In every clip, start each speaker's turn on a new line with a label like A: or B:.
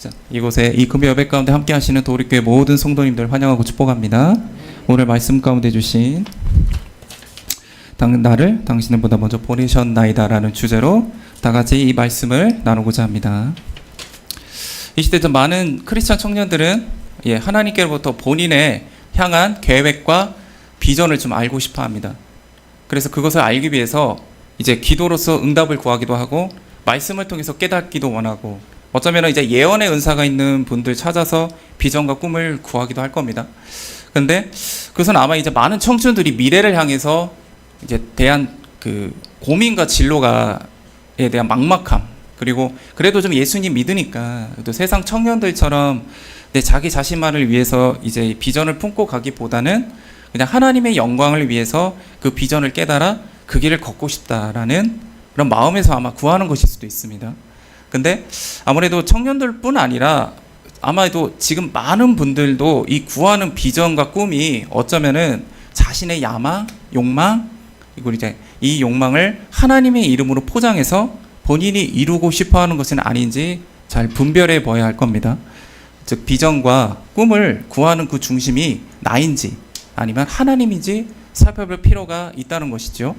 A: 자, 이곳에 이 금요 예배 가운데 함께 하시는 도우리교회 모든 성도님들 환영하고 축복합니다. 오늘 말씀 가운데 주신 나를 당신은 보다 먼저 보내셨나이다 라는 주제로 다 같이 이 말씀을 나누고자 합니다. 이 시대 좀 많은 크리스찬 청년들은 하나님께로부터 본인의 향한 계획과 비전을 좀 알고 싶어 합니다. 그래서 그것을 알기 위해서 이제 기도로서 응답을 구하기도 하고 말씀을 통해서 깨닫기도 원하고 어쩌면 이제 예언의 은사가 있는 분들 찾아서 비전과 꿈을 구하기도 할 겁니다. 근데 그것은 아마 이제 많은 청춘들이 미래를 향해서 이제 대한 그 고민과 진로가에 대한 막막함, 그리고 그래도 좀 예수님 믿으니까 또 세상 청년들처럼 내 자기 자신만을 위해서 이제 비전을 품고 가기보다는 그냥 하나님의 영광을 위해서 그 비전을 깨달아 그 길을 걷고 싶다라는 그런 마음에서 아마 구하는 것일 수도 있습니다. 근데 아무래도 청년들뿐 아니라 아마도 지금 많은 분들도 이 구하는 비전과 꿈이 어쩌면은 자신의 야망, 욕망, 그리고 이제 이 욕망을 하나님의 이름으로 포장해서 본인이 이루고 싶어하는 것은 아닌지 잘 분별해 봐야 할 겁니다. 즉 비전과 꿈을 구하는 그 중심이 나인지 아니면 하나님인지 살펴볼 필요가 있다는 것이죠.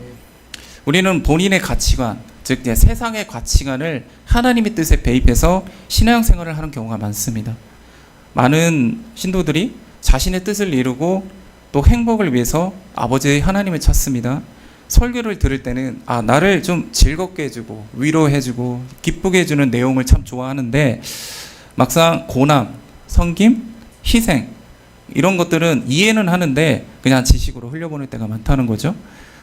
A: 우리는 본인의 가치관, 즉 세상의 가치관을 하나님의 뜻에 배입해서 신앙생활을 하는 경우가 많습니다. 많은 신도들이 자신의 뜻을 이루고 또 행복을 위해서 아버지 하나님을 찾습니다. 설교를 들을 때는 나를 좀 즐겁게 해주고 위로해주고 기쁘게 해주는 내용을 참 좋아하는데 막상 고난, 섬김, 희생 이런 것들은 이해는 하는데 그냥 지식으로 흘려보낼 때가 많다는 거죠.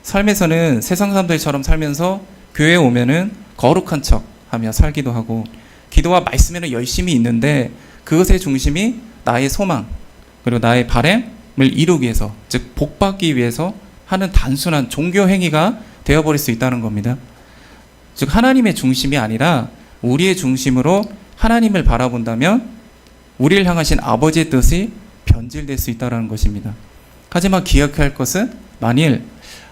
A: 삶에서는 세상 사람들처럼 살면서 교회에 오면은 거룩한 척 하며 살기도 하고 기도와 말씀에는 열심히 있는데 그것의 중심이 나의 소망 그리고 나의 바람을 이루기 위해서, 즉 복받기 위해서 하는 단순한 종교 행위가 되어버릴 수 있다는 겁니다. 즉 하나님의 중심이 아니라 우리의 중심으로 하나님을 바라본다면 우리를 향하신 아버지의 뜻이 변질될 수 있다는 것입니다. 하지만 기억해야 할 것은 만일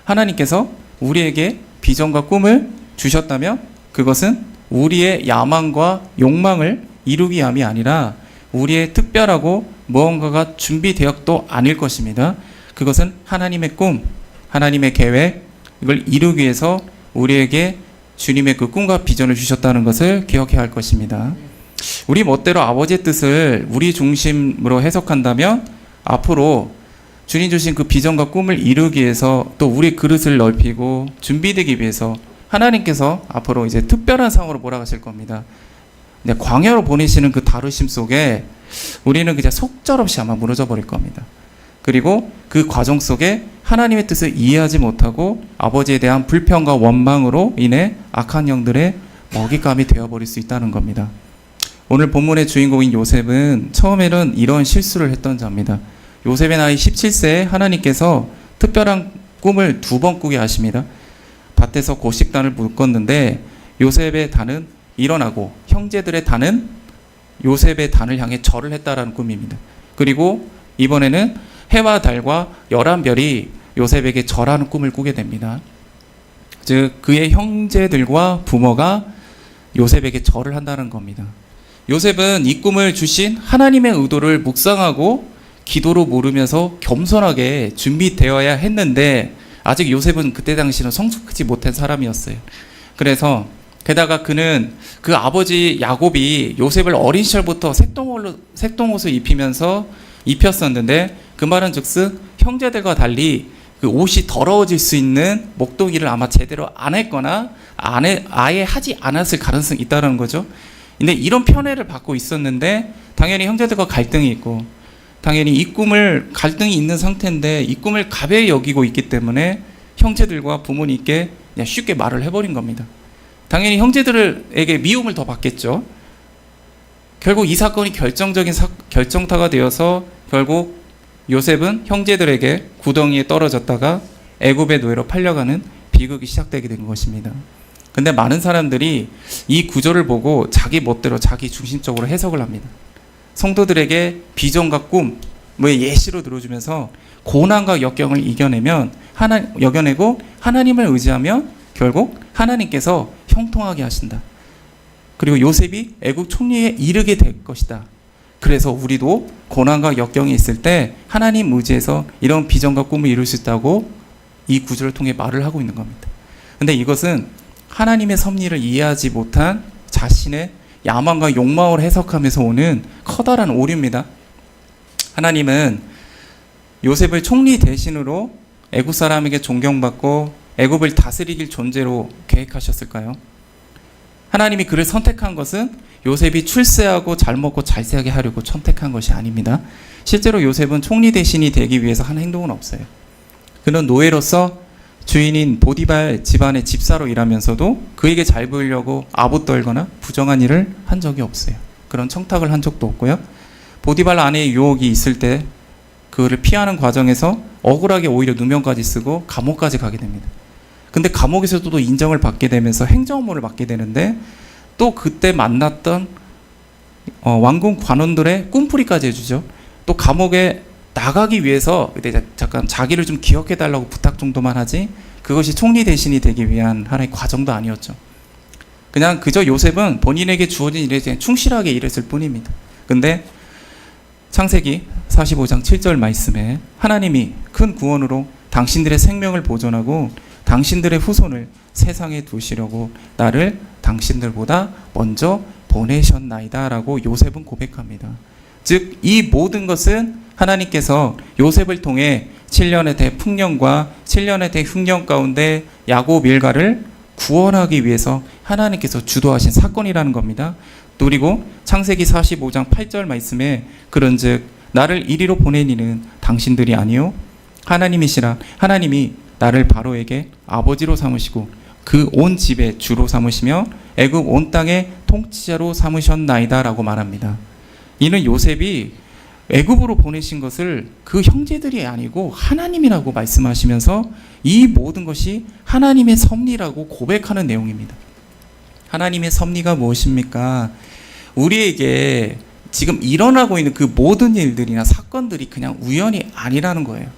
A: 하나님께서 우리에게 비전과 꿈을 주셨다면 그것은 우리의 야망과 욕망을 이루기 위함이 아니라 우리의 특별하고 무언가가 준비되었도 아닐 것입니다. 그것은 하나님의 꿈, 하나님의 계획, 이걸 이루기 위해서 우리에게 주님의 그 꿈과 비전을 주셨다는 것을 기억해야 할 것입니다. 우리 멋대로 아버지의 뜻을 우리 중심으로 해석한다면 앞으로 주님 주신 그 비전과 꿈을 이루기 위해서 또 우리 그릇을 넓히고 준비되기 위해서 하나님께서 앞으로 이제 특별한 상황으로 몰아가실 겁니다. 근데 광야로 보내시는 그 다루심 속에 우리는 그냥 속절없이 아마 무너져 버릴 겁니다. 그리고 그 과정 속에 하나님의 뜻을 이해하지 못하고 아버지에 대한 불평과 원망으로 인해 악한 영들의 먹잇감이 되어버릴 수 있다는 겁니다. 오늘 본문의 주인공인 요셉은 처음에는 이런 실수를 했던 자입니다. 요셉의 나이 17세에 하나님께서 특별한 꿈을 2번 꾸게 하십니다. 밭에서 곡식단을 묶었는데 요셉의 단은 일어나고 형제들의 단은 요셉의 단을 향해 절을 했다라는 꿈입니다. 그리고 이번에는 해와 달과 11별이 요셉에게 절하는 꿈을 꾸게 됩니다. 즉 그의 형제들과 부모가 요셉에게 절을 한다는 겁니다. 요셉은 이 꿈을 주신 하나님의 의도를 묵상하고 기도로 물으면서 겸손하게 준비되어야 했는데 아직 요셉은 그때 당시는 성숙하지 못한 사람이었어요. 그래서 게다가 그는 그 아버지 야곱이 요셉을 어린 시절부터 색동옷을 입혔었는데 그 말은 즉슨 형제들과 달리 그 옷이 더러워질 수 있는 목도기를 아마 제대로 안 했거나 아예 하지 않았을 가능성이 있다는 거죠. 근데 이런 편애를 받고 있었는데 당연히 형제들과 갈등이 있고 당연히 이 꿈을 갈등이 있는 상태인데 이 꿈을 가벼이 여기고 있기 때문에 형제들과 부모님께 그냥 쉽게 말을 해버린 겁니다. 당연히 형제들에게 미움을 더 받겠죠. 결국 이 사건이 결정적인 결정타가 되어서 결국 요셉은 형제들에게 구덩이에 떨어졌다가 애굽의 노예로 팔려가는 비극이 시작되게 된 것입니다. 근데 많은 사람들이 이 구조를 보고 자기 멋대로 자기 중심적으로 해석을 합니다. 성도들에게 비전과 꿈을 예시로 들어주면서 고난과 역경을 여겨내고 하나님을 의지하면 결국 하나님께서 형통하게 하신다. 그리고 요셉이 애국 총리에 이르게 될 것이다. 그래서 우리도 고난과 역경이 있을 때 하나님 의지해서 이런 비전과 꿈을 이룰 수 있다고 이 구절을 통해 말을 하고 있는 겁니다. 근데 이것은 하나님의 섭리를 이해하지 못한 자신의 야망과 욕망을 해석하면서 오는 커다란 오류입니다. 하나님은 요셉을 총리 대신으로 애굽 사람에게 존경받고 애굽을 다스리길 존재로 계획하셨을까요? 하나님이 그를 선택한 것은 요셉이 출세하고 잘 먹고 잘 살게 하려고 선택한 것이 아닙니다. 실제로 요셉은 총리 대신이 되기 위해서 한 행동은 없어요. 그는 노예로서 주인인 보디발 집안의 집사로 일하면서도 그에게 잘 보이려고 아부 떨거나 부정한 일을 한 적이 없어요. 그런 청탁을 한 적도 없고요. 보디발 아내의 유혹이 있을 때 그를 피하는 과정에서 억울하게 오히려 누명까지 쓰고 감옥까지 가게 됩니다. 근데 감옥에서도 또 인정을 받게 되면서 행정 업무를 맡게 되는데 또 그때 만났던 왕궁 관원들의 꿈풀이까지 해주죠. 또 감옥에 나가기 위해서 잠깐 자기를 좀 기억해달라고 부탁 정도만 하지 그것이 총리 대신이 되기 위한 하나의 과정도 아니었죠. 그냥 그저 요셉은 본인에게 주어진 일에 충실하게 일했을 뿐입니다. 근데 창세기 45장 7절 말씀에 하나님이 큰 구원으로 당신들의 생명을 보존하고 당신들의 후손을 세상에 두시려고 나를 당신들보다 먼저 보내셨나이다 라고 요셉은 고백합니다. 즉 이 모든 것은 하나님께서 요셉을 통해 7년의 대풍년과 7년의 대흉년 가운데 야곱 일가를 구원하기 위해서 하나님께서 주도하신 사건이라는 겁니다. 그리고 창세기 45장 8절 말씀에 그런즉 나를 이리로 보낸 이는 당신들이 아니요 하나님이시라. 하나님이 나를 바로에게 아버지로 삼으시고 그 온 집의 주로 삼으시며 애굽 온 땅의 통치자로 삼으셨나이다 라고 말합니다. 이는 요셉이 애굽으로 보내신 것을 그 형제들이 아니고 하나님이라고 말씀하시면서 이 모든 것이 하나님의 섭리라고 고백하는 내용입니다. 하나님의 섭리가 무엇입니까? 우리에게 지금 일어나고 있는 그 모든 일들이나 사건들이 그냥 우연이 아니라는 거예요.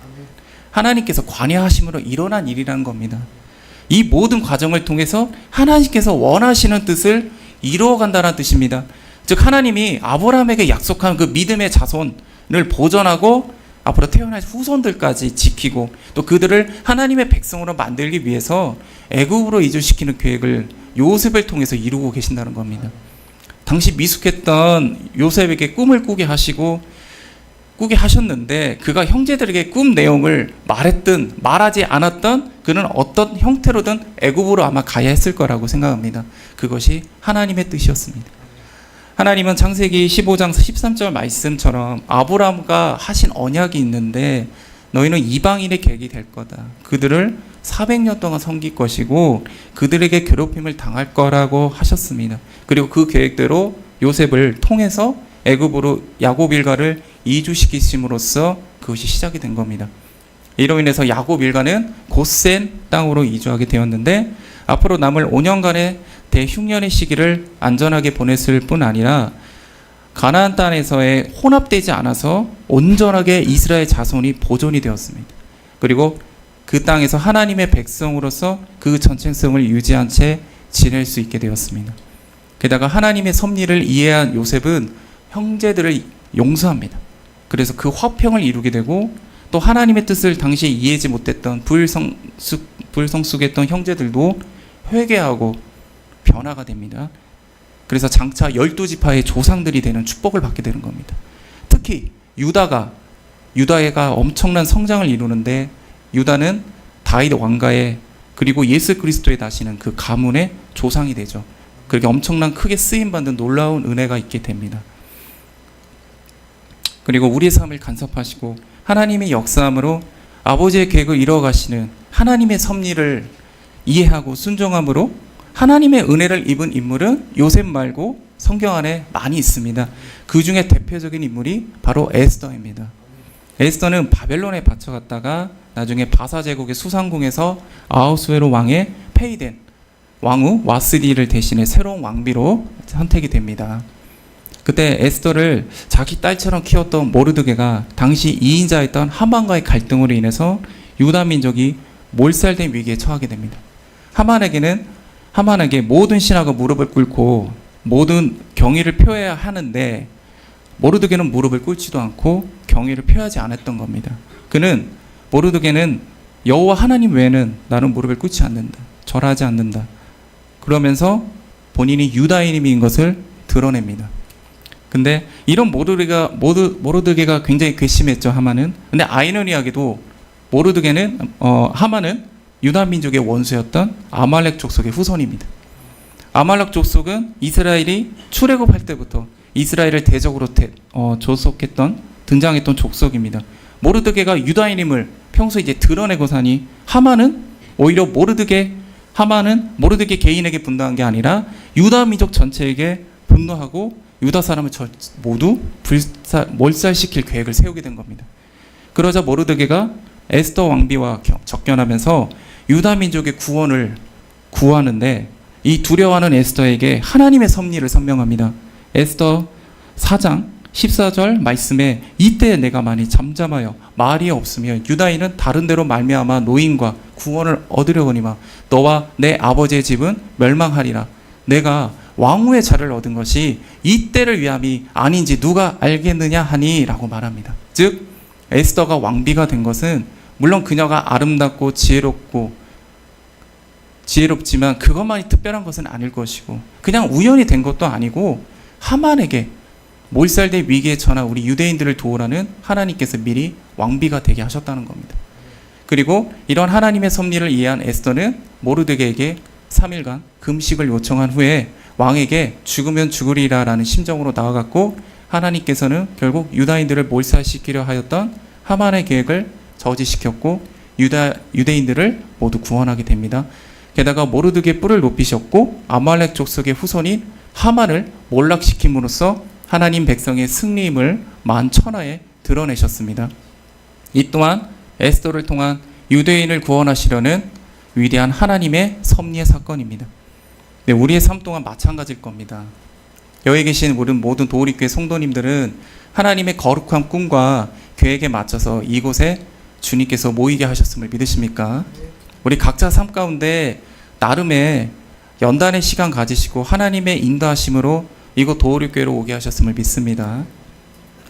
A: 하나님께서 관여하심으로 일어난 일이라는 겁니다. 이 모든 과정을 통해서 하나님께서 원하시는 뜻을 이루어간다는 뜻입니다. 즉 하나님이 아브라함에게 약속한 그 믿음의 자손을 보존하고 앞으로 태어날 후손들까지 지키고 또 그들을 하나님의 백성으로 만들기 위해서 애굽으로 이주시키는 계획을 요셉을 통해서 이루고 계신다는 겁니다. 당시 미숙했던 요셉에게 꿈을 꾸게 하셨는데 그가 형제들에게 꿈 내용을 말했든 말하지 않았던 그는 어떤 형태로든 애굽으로 아마 가야 했을 거라고 생각합니다. 그것이 하나님의 뜻이었습니다. 하나님은 창세기 15장 13절 말씀처럼 아브라함과 하신 언약이 있는데 너희는 이방인의 객이 될 거다. 그들을 400년 동안 섬길 것이고 그들에게 괴롭힘을 당할 거라고 하셨습니다. 그리고 그 계획대로 요셉을 통해서 애굽으로 야곱 일가를 이주시키심으로써 그것이 시작이 된 겁니다. 이로 인해서 야곱 일가는 고센 땅으로 이주하게 되었는데 앞으로 남을 5년간의 대흉년의 시기를 안전하게 보냈을 뿐 아니라 가나안 땅에서의 혼합되지 않아서 온전하게 이스라엘 자손이 보존이 되었습니다. 그리고 그 땅에서 하나님의 백성으로서 그 전체성을 유지한 채 지낼 수 있게 되었습니다. 게다가 하나님의 섭리를 이해한 요셉은 형제들을 용서합니다. 그래서 그 화평을 이루게 되고 또 하나님의 뜻을 당시에 이해하지 못했던 불성숙했던 형제들도 회개하고 변화가 됩니다. 그래서 장차 12지파의 조상들이 되는 축복을 받게 되는 겁니다. 특히 유다가 엄청난 성장을 이루는데 유다는 다윗 왕가의 그리고 예수 그리스도의 나시는 그 가문의 조상이 되죠. 그렇게 엄청난 크게 쓰임받는 놀라운 은혜가 있게 됩니다. 그리고 우리의 삶을 간섭하시고 하나님의 역사함으로 아버지의 계획을 이뤄가시는 하나님의 섭리를 이해하고 순종함으로 하나님의 은혜를 입은 인물은 요셉 말고 성경 안에 많이 있습니다. 그 중에 대표적인 인물이 바로 에스더입니다. 에스더는 바벨론에 바쳐갔다가 나중에 바사 제국의 수상궁에서 아하수에로 왕에 폐위된 왕후 와스디를 대신해 새로운 왕비로 선택이 됩니다. 그때 에스더를 자기 딸처럼 키웠던 모르드게가 당시 2인자였던 하만과의 갈등으로 인해서 유다 민족이 몰살된 위기에 처하게 됩니다. 하만에게 모든 신하가 무릎을 꿇고 모든 경의를 표해야 하는데 모르드게는 무릎을 꿇지도 않고 경의를 표하지 않았던 겁니다. 그는 모르드게는 여호와 하나님 외에는 나는 무릎을 꿇지 않는다. 절하지 않는다. 그러면서 본인이 유다인인 것을 드러냅니다. 근데 이런 모르드게가 굉장히 괘씸했죠. 하만은. 근데 아이러니하게도 모르드게는 하만은 유다 민족의 원수였던 아말렉 족속의 후손입니다. 아말렉 족속은 이스라엘이 출애굽할 때부터 이스라엘을 대적으로 등장했던 족속입니다. 모르드게가 유다인임을 평소에 이제 드러내고 사니 하만은 오히려 하만은 모르드게 개인에게 분노한 게 아니라 유다 민족 전체에게 분노하고 유다 사람을 모두 몰살시킬 계획을 세우게 된 겁니다. 그러자 모르드게가 에스더 왕비와 접견하면서 유다 민족의 구원을 구하는데 이 두려워하는 에스더에게 하나님의 섭리를 설명합니다. 에스더 4장 14절 말씀에 이때 내가 많이 잠잠하여 말이 없으면 유다인은 다른 데로 말미암아 노임과 구원을 얻으려거니와 너와 내 아버지의 집은 멸망하리라. 내가 왕후의 자를 얻은 것이 이때를 위함이 아닌지 누가 알겠느냐 하니 라고 말합니다. 즉 에스더가 왕비가 된 것은 물론 그녀가 아름답고 지혜롭지만 그것만이 특별한 것은 아닐 것이고 그냥 우연히 된 것도 아니고 하만에게 몰살될 위기에 처한 우리 유대인들을 도우라는 하나님께서 미리 왕비가 되게 하셨다는 겁니다. 그리고 이런 하나님의 섭리를 이해한 에스더는 모르드게에게 3일간 금식을 요청한 후에 왕에게 죽으면 죽으리라라는 심정으로 나아갔고 하나님께서는 결국 유다인들을 몰살시키려 하였던 하만의 계획을 저지시켰고 유대인들을 모두 구원하게 됩니다. 게다가 모르드게 뿔을 높이셨고 아말렉 족속의 후손인 하만을 몰락시킴으로써 하나님 백성의 승리임을 만천하에 드러내셨습니다. 이 또한 에스더를 통한 유대인을 구원하시려는 위대한 하나님의 섭리의 사건입니다. 네, 우리의 삶 동안 마찬가지일 겁니다. 여기 계신 모든 도우리교회 성도님들은 하나님의 거룩한 꿈과 계획에 맞춰서 이곳에 주님께서 모이게 하셨음을 믿으십니까? 우리 각자 삶 가운데 나름의 연단의 시간 가지시고 하나님의 인도하심으로 이곳 도우리교회로 오게 하셨음을 믿습니다.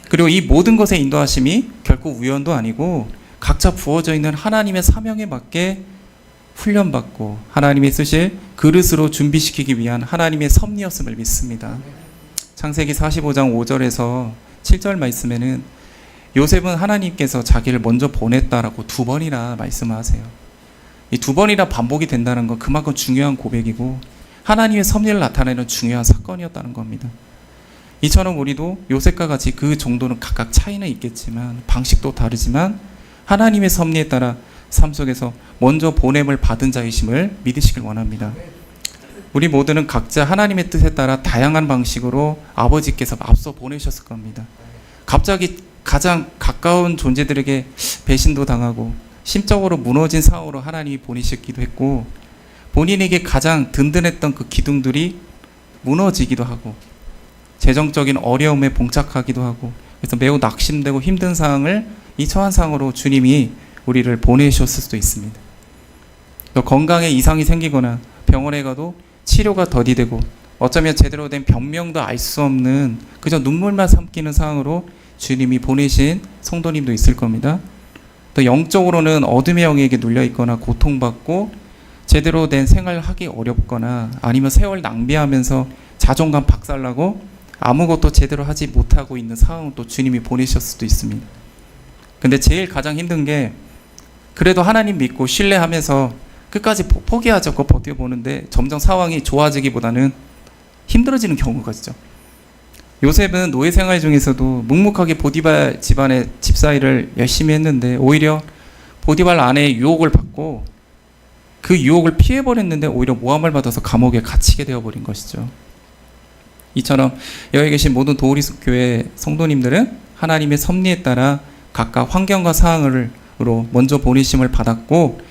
A: 그리고 이 모든 것의 인도하심이 결코 우연도 아니고 각자 부어져 있는 하나님의 사명에 맞게 훈련받고 하나님이 쓰실 그릇으로 준비시키기 위한 하나님의 섭리였음을 믿습니다. 창세기 45장 5절에서 7절 말씀에는 요셉은 하나님께서 자기를 먼저 보냈다라고 2번이나 말씀하세요. 이 2번이나 반복이 된다는 건 그만큼 중요한 고백이고 하나님의 섭리를 나타내는 중요한 사건이었다는 겁니다. 이처럼 우리도 요셉과 같이 그 정도는 각각 차이는 있겠지만 방식도 다르지만 하나님의 섭리에 따라 삶 속에서 먼저 보냄을 받은 자이심을 믿으시길 원합니다. 우리 모두는 각자 하나님의 뜻에 따라 다양한 방식으로 아버지께서 앞서 보내셨을 겁니다. 갑자기 가장 가까운 존재들에게 배신도 당하고 심적으로 무너진 상황으로 하나님이 보내셨기도 했고 본인에게 가장 든든했던 그 기둥들이 무너지기도 하고 재정적인 어려움에 봉착하기도 하고 그래서 매우 낙심되고 힘든 상황을 이 처한 상황으로 주님이 우리를 보내셨을 수도 있습니다. 또 건강에 이상이 생기거나 병원에 가도 치료가 더디되고 어쩌면 제대로 된 변명도 알 수 없는 그저 눈물만 삼키는 상황으로 주님이 보내신 성도님도 있을 겁니다. 또 영적으로는 어둠의 영에게 눌려 있거나 고통받고 제대로 된 생활을 하기 어렵거나 아니면 세월 낭비하면서 자존감 박살나고 아무것도 제대로 하지 못하고 있는 상황을 또 주님이 보내셨을 수도 있습니다. 근데 제일 가장 힘든 게 그래도 하나님 믿고 신뢰하면서 끝까지 포기하지 않고 버텨보는데 점점 상황이 좋아지기보다는 힘들어지는 경우가 있죠. 요셉은 노예 생활 중에서도 묵묵하게 보디발 집안의 집사일을 열심히 했는데 오히려 보디발 아내의 유혹을 받고 그 유혹을 피해버렸는데 오히려 모함을 받아서 감옥에 갇히게 되어버린 것이죠. 이처럼 여기 계신 모든 도우리 교회 성도님들은 하나님의 섭리에 따라 각각 환경과 상황으로 먼저 보내심을 받았고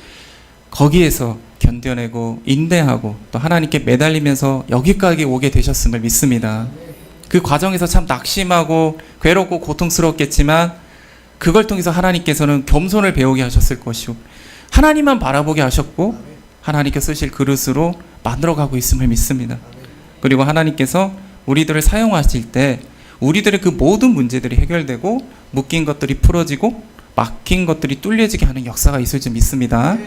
A: 거기에서 견뎌내고 인내하고 또 하나님께 매달리면서 여기까지 오게 되셨음을 믿습니다. 그 과정에서 참 낙심하고 괴롭고 고통스럽겠지만 그걸 통해서 하나님께서는 겸손을 배우게 하셨을 것이고 하나님만 바라보게 하셨고 하나님께 쓰실 그릇으로 만들어가고 있음을 믿습니다. 그리고 하나님께서 우리들을 사용하실 때 우리들의 그 모든 문제들이 해결되고 묶인 것들이 풀어지고 막힌 것들이 뚫려지게 하는 역사가 있을 줄 믿습니다.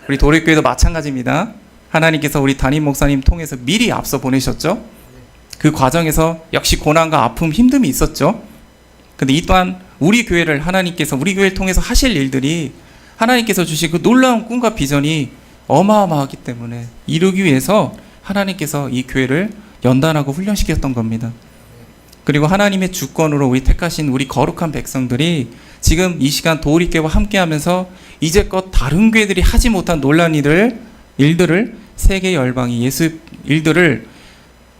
A: 우리 도립교회도 마찬가지입니다. 하나님께서 우리 담임 목사님 통해서 미리 앞서 보내셨죠. 그 과정에서 역시 고난과 아픔, 힘듦이 있었죠. 근데 이 또한 우리 교회를 하나님께서 우리 교회를 통해서 하실 일들이 하나님께서 주신 그 놀라운 꿈과 비전이 어마어마하기 때문에 이루기 위해서 하나님께서 이 교회를 연단하고 훈련시켰던 겁니다. 그리고 하나님의 주권으로 우리 택하신 우리 거룩한 백성들이 지금 이 시간 도우리교회와 함께하면서 이제껏 다른 교회들이 하지 못한 놀라운 일들을 세계 열방이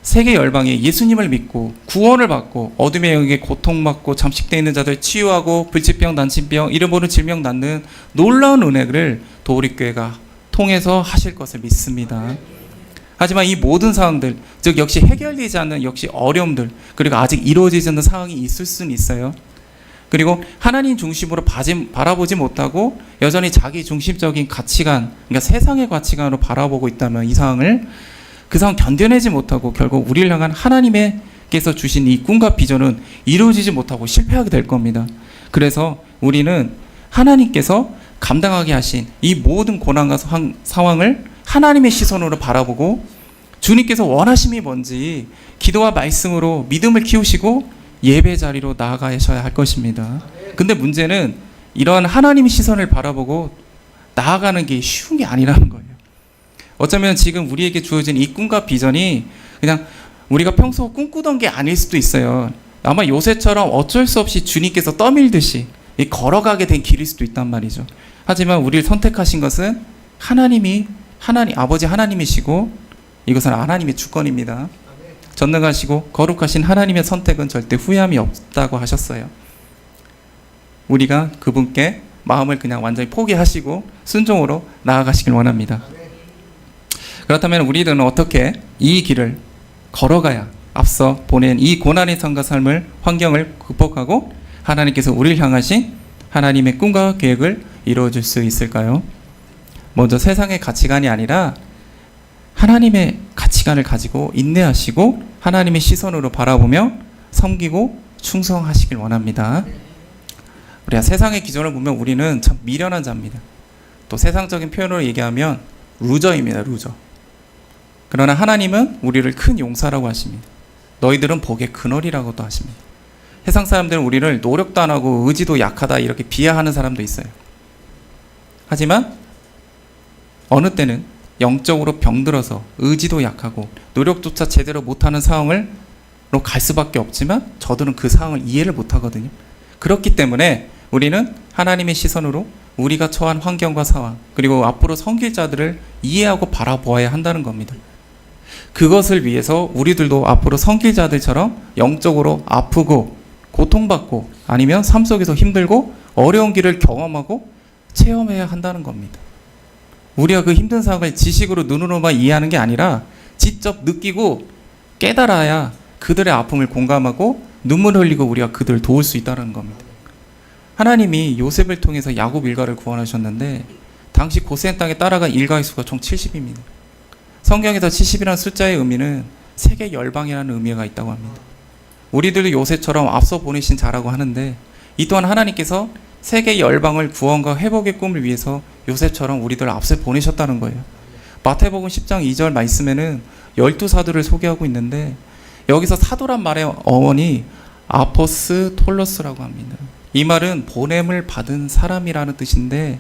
A: 세계 열방이 예수님을 믿고 구원을 받고 어둠의 영역에 고통받고 잠식되어 있는 자들 치유하고 불치병, 난치병, 이름 모르는 질병 낫는 놀라운 은혜를 도우리교회가 통해서 하실 것을 믿습니다. 하지만 이 모든 상황들, 즉 역시 해결되지 않는 역시 어려움들, 그리고 아직 이루어지지 않는 상황이 있을 수는 있어요. 그리고 하나님 중심으로 바라보지 못하고 여전히 자기 중심적인 가치관, 그러니까 세상의 가치관으로 바라보고 있다면 이 상황을 그 상황 견뎌내지 못하고 결국 우리를 향한 하나님께서 주신 이 꿈과 비전은 이루어지지 못하고 실패하게 될 겁니다. 그래서 우리는 하나님께서 감당하게 하신 이 모든 고난과 상황을 하나님의 시선으로 바라보고 주님께서 원하심이 뭔지 기도와 말씀으로 믿음을 키우시고 예배 자리로 나아가셔야 할 것입니다. 근데 문제는 이런 하나님의 시선을 바라보고 나아가는 게 쉬운 게 아니라는 거예요. 어쩌면 지금 우리에게 주어진 이 꿈과 비전이 그냥 우리가 평소 꿈꾸던 게 아닐 수도 있어요. 아마 요새처럼 어쩔 수 없이 주님께서 떠밀듯이 걸어가게 된 길일 수도 있단 말이죠. 하지만 우리를 선택하신 것은 하나님 아버지 하나님이시고 이것은 하나님의 주권입니다. 전능하시고 거룩하신 하나님의 선택은 절대 후회함이 없다고 하셨어요. 우리가 그분께 마음을 그냥 완전히 포기하시고 순종으로 나아가시길 원합니다. 그렇다면 우리들은 어떻게 이 길을 걸어가야 앞서 보낸 이 고난의 삶과 환경을 극복하고 하나님께서 우리를 향하신 하나님의 꿈과 계획을 이루어줄 수 있을까요? 먼저 세상의 가치관이 아니라 하나님의 가치관을 가지고 인내하시고 하나님의 시선으로 바라보며 섬기고 충성하시길 원합니다. 우리가 세상의 기준을 보면 우리는 참 미련한 자입니다. 또 세상적인 표현으로 얘기하면 루저입니다. 루저. 그러나 하나님은 우리를 큰 용사라고 하십니다. 너희들은 복의 근원이라고도 하십니다. 세상 사람들은 우리를 노력도 안 하고 의지도 약하다 이렇게 비하하는 사람도 있어요. 하지만 어느 때는 영적으로 병들어서 의지도 약하고 노력조차 제대로 못하는 상황으로 갈 수밖에 없지만 저들은 그 상황을 이해를 못하거든요. 그렇기 때문에 우리는 하나님의 시선으로 우리가 처한 환경과 상황 그리고 앞으로 섬길 자들을 이해하고 바라보아야 한다는 겁니다. 그것을 위해서 우리들도 앞으로 섬길 자들처럼 영적으로 아프고 고통받고 아니면 삶 속에서 힘들고 어려운 길을 경험하고 체험해야 한다는 겁니다. 우리가 그 힘든 상황을 지식으로 눈으로만 이해하는 게 아니라 직접 느끼고 깨달아야 그들의 아픔을 공감하고 눈물 흘리고 우리가 그들을 도울 수 있다는 겁니다. 하나님이 요셉을 통해서 야곱 일가를 구원하셨는데 당시 고센 땅에 따라간 일가의 수가 총 70입니다. 성경에서 70이라는 숫자의 의미는 세계 열방이라는 의미가 있다고 합니다. 우리들도 요셉처럼 앞서 보내신 자라고 하는데 이 또한 하나님께서 세계 열방을 구원과 회복의 꿈을 위해서 요셉처럼 우리들을 앞서 보내셨다는 거예요. 마태복음 10장 2절 말씀에는 12사도를 소개하고 있는데 여기서 사도란 말의 어원이 아포스톨로스라고 합니다. 이 말은 보냄을 받은 사람이라는 뜻인데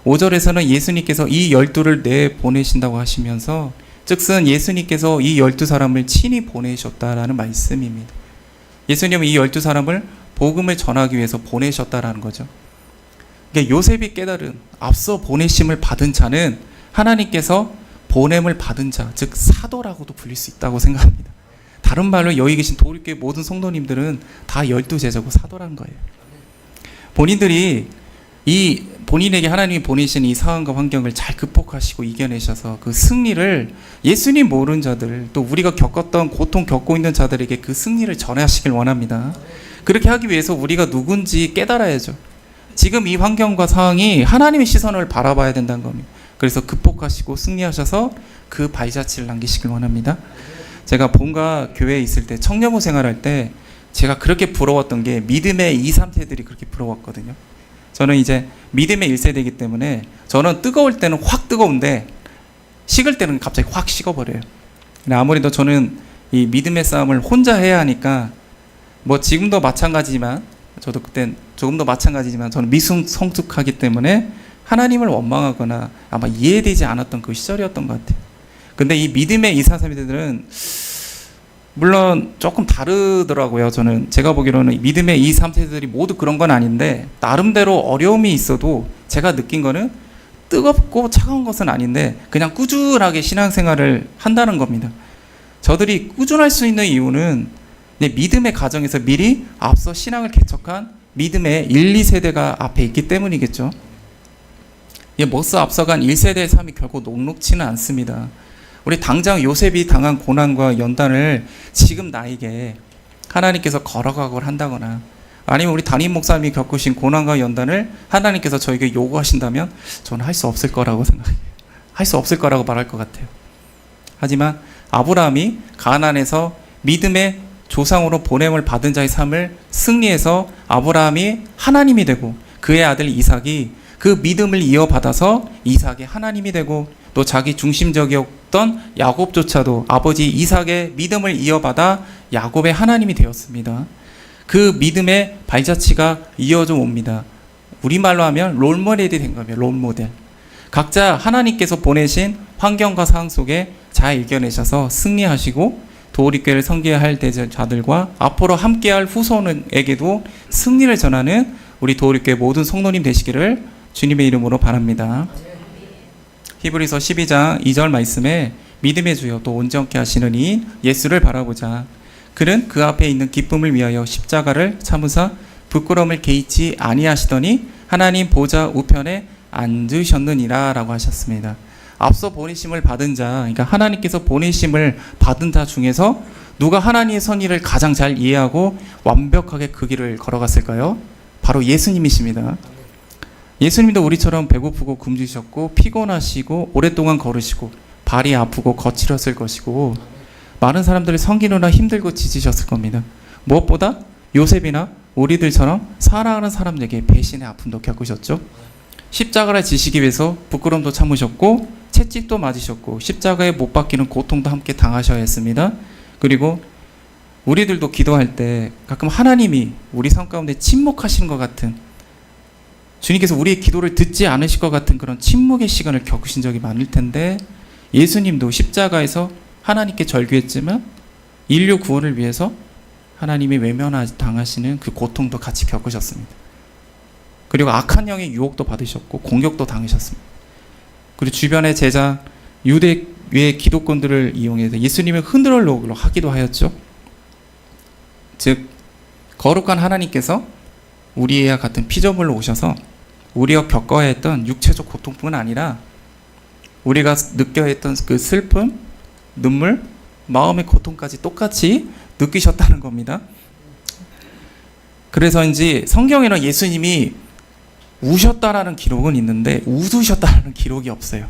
A: 5절에서는 예수님께서 이 12를 내보내신다고 하시면서 즉슨 예수님께서 이 12사람을 친히 보내셨다라는 말씀입니다. 예수님은 이 12사람을 복음을 전하기 위해서 보내셨다라는 거죠. 그러니까 요셉이 깨달은 앞서 보내심을 받은 자는 하나님께서 보냄을 받은 자, 즉 사도라고도 불릴 수 있다고 생각합니다. 다른 말로 여기 계신 도립교회 모든 성도님들은 다 12제자고 사도라는 거예요. 본인들이 본인에게 하나님이 보내신 이 상황과 환경을 잘 극복하시고 이겨내셔서 그 승리를 예수님 모르는 자들 또 우리가 겪었던 고통 겪고 있는 자들에게 그 승리를 전하시길 원합니다. 그렇게 하기 위해서 우리가 누군지 깨달아야죠. 지금 이 환경과 상황이 하나님의 시선을 바라봐야 된다는 겁니다. 그래서 극복하시고 승리하셔서 그 발자취를 남기시길 원합니다. 제가 본가 교회에 있을 때 청년부 생활할 때 제가 그렇게 부러웠던 게 믿음의 2, 3세들이 그렇게 부러웠거든요. 저는 이제 믿음의 1세대이기 때문에 저는 뜨거울 때는 확 뜨거운데 식을 때는 갑자기 확 식어버려요. 아무래도 저는 이 믿음의 싸움을 혼자 해야 하니까 뭐 지금도 마찬가지지만 저도 그땐 조금 더 마찬가지지만 저는 미성숙하기 때문에 하나님을 원망하거나 아마 이해되지 않았던 그 시절이었던 것 같아요. 근데 이 믿음의 2, 3세대들은 물론 조금 다르더라고요. 저는 제가 보기로는 믿음의 2, 3세들이 모두 그런 건 아닌데 나름대로 어려움이 있어도 제가 느낀 거는 뜨겁고 차가운 것은 아닌데 그냥 꾸준하게 신앙생활을 한다는 겁니다. 저들이 꾸준할 수 있는 이유는 믿음의 가정에서 미리 앞서 신앙을 개척한 믿음의 1, 2세대가 앞에 있기 때문이겠죠. 멋서 앞서간 1세대의 삶이 결코 녹록지는 않습니다. 우리 당장 요셉이 당한 고난과 연단을 지금 나에게 하나님께서 걸어가고 한다거나 아니면 우리 담임 목사님이 겪으신 고난과 연단을 하나님께서 저에게 요구하신다면 저는 할 수 없을 거라고 생각해요. 할 수 없을 거라고 말할 것 같아요. 하지만 아브라함이 가나안에서 믿음의 조상으로 보냄을 받은 자의 삶을 승리해서 아브라함이 하나님이 되고 그의 아들 이삭이 그 믿음을 이어받아서 이삭이 하나님이 되고 또 자기 중심적이었던 야곱조차도 아버지 이삭의 믿음을 이어받아 야곱의 하나님이 되었습니다. 그 믿음의 발자취가 이어져 옵니다. 우리말로 하면 롤모델이 된 거예요. 롤모델. 각자 하나님께서 보내신 환경과 상황 속에 잘 이겨내셔서 승리하시고 도우리교회를 섬겨야 할 자들과 앞으로 함께할 후손에게도 승리를 전하는 우리 도우리교회 모든 성도님 되시기를 주님의 이름으로 바랍니다. 히브리서 12장 2절 말씀에 믿음의 주여 또 온전케 하시는 이 예수를 바라보자. 그는 그 앞에 있는 기쁨을 위하여 십자가를 참으사 부끄러움을 개의치 아니하시더니 하나님 보좌 우편에 앉으셨느니라 라고 하셨습니다. 앞서 보내심을 받은 자, 그러니까 하나님께서 보내심을 받은 자 중에서 누가 하나님의 선의를 가장 잘 이해하고 완벽하게 그 길을 걸어갔을까요? 바로 예수님이십니다. 예수님도 우리처럼 배고프고 굶주셨고 피곤하시고 오랫동안 걸으시고 발이 아프고 거칠었을 것이고 많은 사람들을 섬기느라 힘들고 지치셨을 겁니다. 무엇보다 요셉이나 우리들처럼 사랑하는 사람에게 배신의 아픔도 겪으셨죠. 십자가를 지시기 위해서 부끄러움도 참으셨고 채찍도 맞으셨고 십자가에 못 박히는 고통도 함께 당하셔야 했습니다. 그리고 우리들도 기도할 때 가끔 하나님이 우리 삶 가운데 침묵하시는 것 같은, 주님께서 우리의 기도를 듣지 않으실 것 같은 그런 침묵의 시간을 겪으신 적이 많을 텐데 예수님도 십자가에서 하나님께 절규했지만 인류 구원을 위해서 하나님이 외면당하시는 그 고통도 같이 겪으셨습니다. 그리고 악한 영의 유혹도 받으셨고 공격도 당하셨습니다. 그리고 주변의 제자 유대의 기독권들을 이용해서 예수님을 흔들어 놓으려 하기도 하였죠. 즉 거룩한 하나님께서 우리와 같은 피조물로 오셔서 우리가 겪어야 했던 육체적 고통뿐 아니라 우리가 느껴야 했던 그 슬픔, 눈물, 마음의 고통까지 똑같이 느끼셨다는 겁니다. 그래서인지 성경에는 예수님이 우셨다라는 기록은 있는데 웃으셨다라는 기록이 없어요.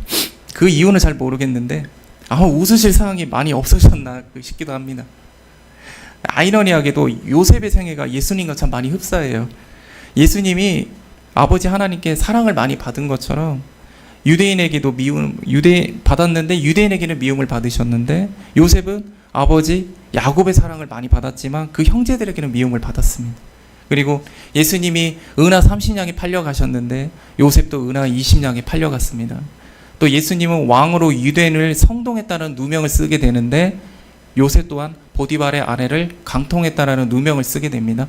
A: 그 이유는 잘 모르겠는데 웃으실 상황이 많이 없으셨나 싶기도 합니다. 아이러니하게도 요셉의 생애가 예수님과 참 많이 흡사해요. 예수님이 아버지 하나님께 사랑을 많이 받은 것처럼 유대인에게도 받았는데 유대인에게는 미움을 받으셨는데 요셉은 아버지 야곱의 사랑을 많이 받았지만 그 형제들에게는 미움을 받았습니다. 그리고 예수님이 은하 30냥에 팔려가셨는데 요셉도 은하 20냥에 팔려갔습니다. 또 예수님은 왕으로 유대인을 성동했다는 누명을 쓰게 되는데 요셉 또한 보디발의 아내를 강통했다라는 누명을 쓰게 됩니다.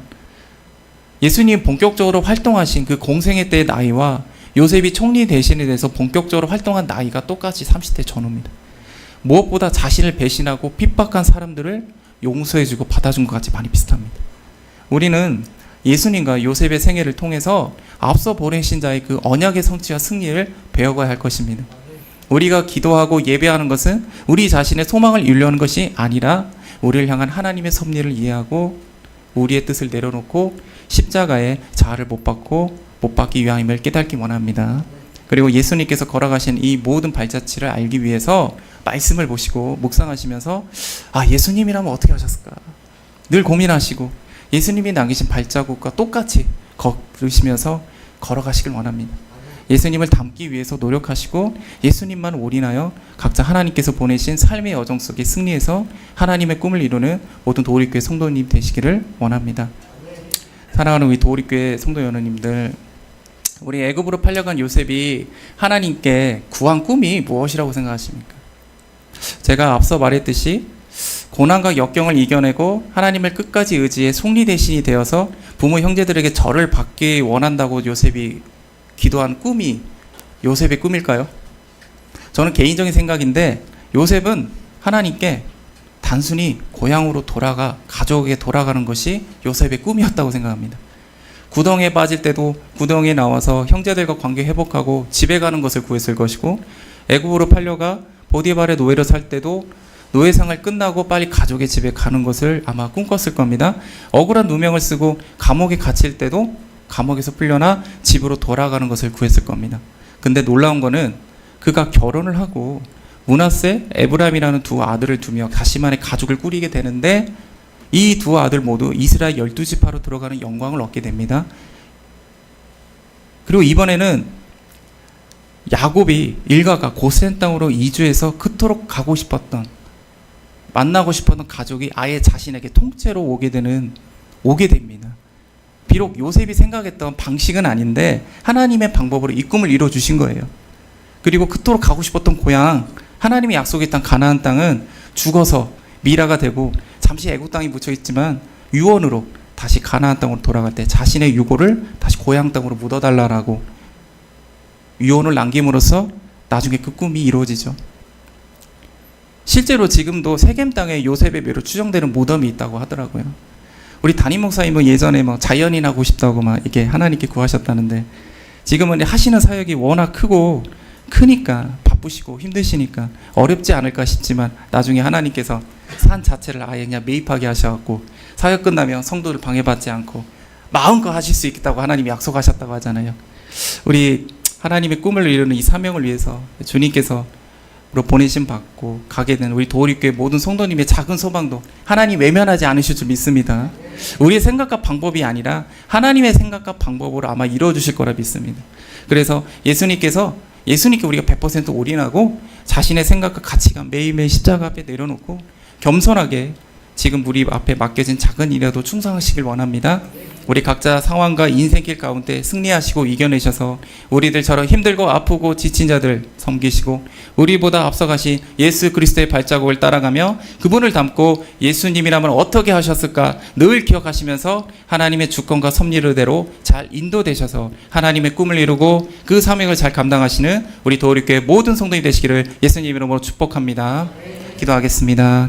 A: 예수님 본격적으로 활동하신 그 공생애 때의 나이와 요셉이 총리 대신에 대해서 본격적으로 활동한 나이가 똑같이 30대 전후입니다. 무엇보다 자신을 배신하고 핍박한 사람들을 용서해주고 받아준 것 같이 많이 비슷합니다. 우리는 예수님과 요셉의 생애를 통해서 앞서 보내신 자의 그 언약의 성취와 승리를 배워가야 할 것입니다. 우리가 기도하고 예배하는 것은 우리 자신의 소망을 이루려는 것이 아니라 우리를 향한 하나님의 섭리를 이해하고 우리의 뜻을 내려놓고 십자가에 자아를 못 받기 위함임을 깨닫기 원합니다. 그리고 예수님께서 걸어가신 이 모든 발자취를 알기 위해서 말씀을 보시고 묵상하시면서 예수님이라면 어떻게 하셨을까 늘 고민하시고 예수님이 남기신 발자국과 똑같이 걸으시면서 걸어가시길 원합니다. 예수님을 닮기 위해서 노력하시고 예수님만 올인하여 각자 하나님께서 보내신 삶의 여정 속에 승리해서 하나님의 꿈을 이루는 모든 도우리교회 성도님 되시기를 원합니다. 사랑하는 우리 도우리교회 성도 여러님들, 우리 애굽으로 팔려간 요셉이 하나님께 구한 꿈이 무엇이라고 생각하십니까? 제가 앞서 말했듯이 고난과 역경을 이겨내고 하나님을 끝까지 의지해 속리대신이 되어서 부모 형제들에게 절을 받기 원한다고 요셉이 기도한 꿈이 요셉의 꿈일까요? 저는 개인적인 생각인데 요셉은 하나님께 단순히 고향으로 돌아가 가족에게 돌아가는 것이 요셉의 꿈이었다고 생각합니다. 구덩이에 빠질 때도 구덩이에 나와서 형제들과 관계 회복하고 집에 가는 것을 구했을 것이고, 애굽으로 팔려가 보디발의 노예로 살 때도 노예생활 끝나고 빨리 가족의 집에 가는 것을 아마 꿈꿨을 겁니다. 억울한 누명을 쓰고 감옥에 갇힐 때도 감옥에서 풀려나 집으로 돌아가는 것을 구했을 겁니다. 근데 놀라운 거는 그가 결혼을 하고 므낫세, 에브라임이라는 두 아들을 두며 자신만의 가족을 꾸리게 되는데 이 두 아들 모두 이스라엘 12지파로 들어가는 영광을 얻게 됩니다. 그리고 이번에는 야곱이 일가가 고센 땅으로 이주해서 그토록 가고 싶었던, 만나고 싶었던 가족이 아예 자신에게 통째로 오게 됩니다. 비록 요셉이 생각했던 방식은 아닌데 하나님의 방법으로 이 꿈을 이루어 주신 거예요. 그리고 그토록 가고 싶었던 고향, 하나님이 약속했던 가나안 땅은 죽어서 미라가 되고 잠시 애국 땅이 묻혀 있지만 유언으로 다시 가나안 땅으로 돌아갈 때 자신의 유고를 다시 고향 땅으로 묻어달라라고 유언을 남김으로써 나중에 그 꿈이 이루어지죠. 실제로 지금도 세겜 땅에 요셉의 묘로 추정되는 무덤이 있다고 하더라고요. 우리 담임 목사님은 예전에 자연인 하고 싶다고 이렇게 하나님께 구하셨다는데, 지금은 하시는 사역이 워낙 크니까 바쁘시고 힘드시니까 어렵지 않을까 싶지만 나중에 하나님께서 산 자체를 아예 그냥 매입하게 하셔갖고 사역 끝나면 성도를 방해받지 않고 마음껏 하실 수 있겠다고 하나님이 약속하셨다고 하잖아요. 우리 하나님의 꿈을 이루는 이 사명을 위해서 주님께서 보내심 받고 가게 된 우리 도우리교회 모든 성도님의 작은 소망도 하나님 외면하지 않으실 줄 믿습니다. 우리의 생각과 방법이 아니라 하나님의 생각과 방법으로 아마 이루어 주실 거라 믿습니다. 그래서 예수님께 우리가 100% 올인하고 자신의 생각과 가치관 매일매일 십자가 앞에 내려놓고 겸손하게 지금 우리 앞에 맡겨진 작은 일이라도 충성하시길 원합니다. 우리 각자 상황과 인생길 가운데 승리하시고 이겨내셔서 우리들처럼 힘들고 아프고 지친 자들 섬기시고 우리보다 앞서가신 예수 그리스도의 발자국을 따라가며 그분을 닮고 예수님이라면 어떻게 하셨을까 늘 기억하시면서 하나님의 주권과 섭리대로 잘 인도되셔서 하나님의 꿈을 이루고 그 사명을 잘 감당하시는 우리 도우리교회 모든 성도님 되시기를 예수님 이름으로 축복합니다. 기도하겠습니다.